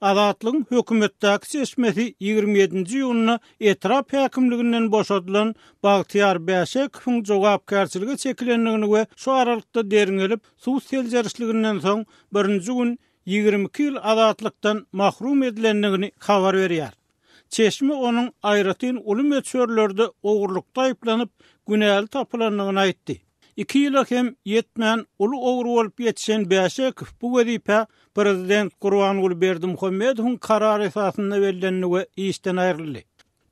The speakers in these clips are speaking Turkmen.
Azatlygyň hökümetdäki seçmesi 27-nji ýylyna etrap häkimliginden boşadylan Bagtyar Bäşekowyň jogapkärçiligi çekilendigini we şu aralykda deriňelip suw seljerişliginden soň 1-nji gün 22 ýyl azatlykdan mahrum edilendigini habar berýär. Çeşme onuň aýratyn uly meçhörlerde ogurlukda aýplanyp günäli tapylandygyny aýtdy. 2 ýyla hem ýetmän uly ogur bolup ýetişen Bäşekow bu wezipe Prezident Gurbanuly Berdimuhammedowyň karary esasynda verilenini we işden aýryldy.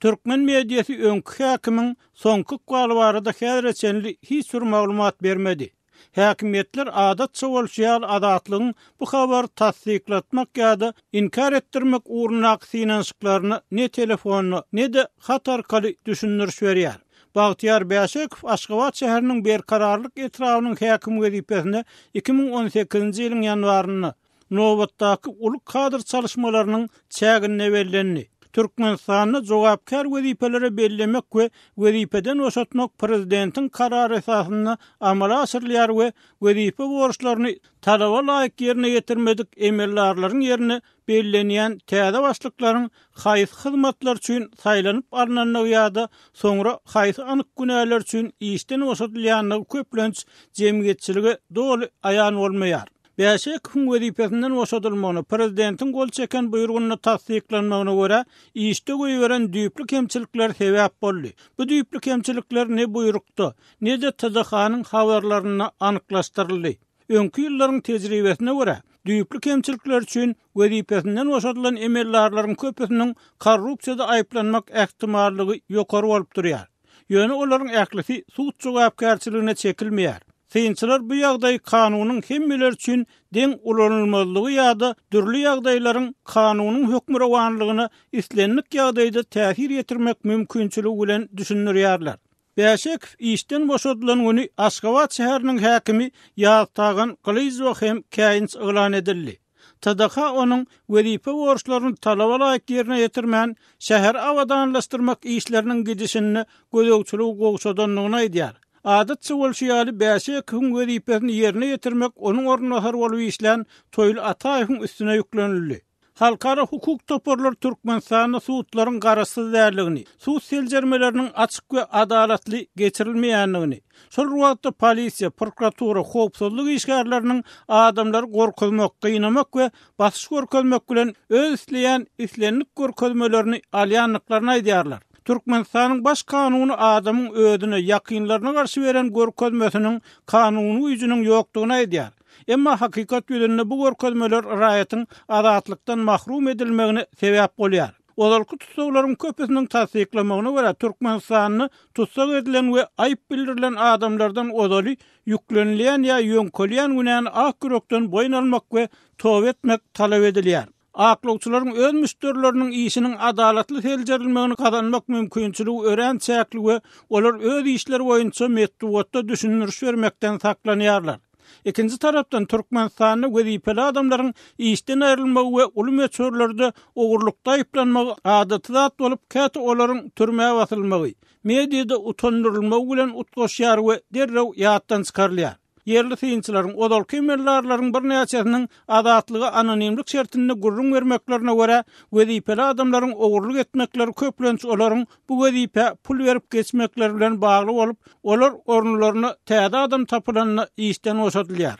Türkmen mediýasy öňkü häkimiň soňky galy barada häzirçenli hiç bir maglumat bermedi. Häkimetler adatça bolýan adatlygyň bu habar tasdiklatmak ýa-da inkar etdirmek uğruna synanşyklaryny ne telefonu ne de hat arkaly düşündürüş berýär. Bagtyar Bäşekow Aşgabat şäheriniň berkararlyk etrawynyň häkim wezipesine 2018-nji ýylyň ýanwaryny Nowatdaky uly kadr çalışmalarynyň çägine berillenini, Türkmenistanyny jogapkär wezipelere bellemek we wezipeden boşatmak prezidentiň karary esasynda amala asyrylýar we wezipe borçlaryny talaba laýyk ýerine ýetirmedik emellarlaryň ýerine bellenýän täze başlyklaryň haýsy hyzmatlar üçin saýlanyp alnanlygy ýa-da soňra haýsy anyk günäler üçin işden boşatylýanlygy köplenç jemgyýetçiligi doly aýan bolmaýar. Bäşekowyň wezipesinden boşatylmagyny prezidentiň gol çeken buýrugyny tasdiklanmagyna görä işde goýberen düýpli kemçilikler sebäp boldy. Bu düýpli kemçilikler ne buýrukda, ne de TDH-nyň habarlaryna anyklaşdyryldy. Öňkü ýyllaryň tejribesine görä düýpli kemçilikler üçin wezipesinden boşatylan emellarlaryň köpüsiniň korrupsiýada aýplanmak ähtimallygy ýokary bolup durýar. Ýöne olaryň ählisi suç jogapkärçiligine çekilmeýär. Synçylar bu ýagdaý kanunyň hemmeler üçin deň ulanylmalygy ýa-da dürli ýagdaýlaryň kanunyň hökmüne wanlygyna islenlik ýagdaýda täsir ýetirmek mümkinçiligi bilen düşünýärler. Bäşekow işden boşadylan güni Aşgabat şäheriniň häkimi ýagtagan Glyzow hem käýinç elan edildi. TDH onuň wezipe borçlaryny talaba laýyk ýerine ýetirmän şäher awadanlaşdyrmak işleriniň gidişini gözegçiligi gowşadanlygyny aýdýar. Adatça bolýaly Bäşekowyň wezipesini ýerine ýetirmek onuň ornunahar bolup işlän Toýly Ataýewiň üstüne ýüklenildi. Halkara hukuk toparlar Türkmenistanyň suwtlaryň garaşsyz därligini, suw seljermeleriniň açyk we adalatly geçirilmeýänligini, şol wagtda polisiýa, prokuratura, howpsuzlyk işgärleriniň adamlary gorkuzmak, gynamak we basyş görkezmek bilen öz isleýän islenlik görkezmelerini alýanlyklaryny aýdýarlar. Türkmenistanyň baş kanuny adamyň ödüne, ýakynlaryna garşy beren görkezmesiniň kanuny güýjüniň ýokdugyny aýdýar. Emma hakykat ýönünde bu görkezmeler raýatyň azatlykdan mahrum edilmegine sebäp bolýar. Olarky tutsaglaryň köpüsiniň tasdiklamagyna görä Türkmenistanyny tutsak edilen we aýyp bildirilen adamlardan odaly ýüklenilýän ýa ýöňkelýän günäni akyrokdan boýun almak we tob etmek talap edilýär. Aklawçylaryň öz müşterileriniň işiniň adalatly seljerilmegini kazanmak mümkinçiligi ören çäkli we olar öz işleri boýunça metduatda düşünürüş bermekden saklanýarlar. Ikinci tarapdan Türkmenistanyny wezipeli adamlaryň işden aýrylmagy we uly meçhörlerde ogurlukda aýplanmagy adaty zat bolup käte olaryň türmäge basylmagy, mediada utandyrylmagy bilen utgoşýar we derrew ýatdan çykarylýar. Yerli synçylaryň odalky emellarlaryň bir näçesiniň adatlygy anonimlik şertinde gurrun bermeklerine görä wezipeli adamlaryň ogurluk etmekleri köplenç olaryň bu wezipe pul berip geçmekleri bilen bagly bolup, olar ornularyny täze adam tapylanyny işden boşatylýar.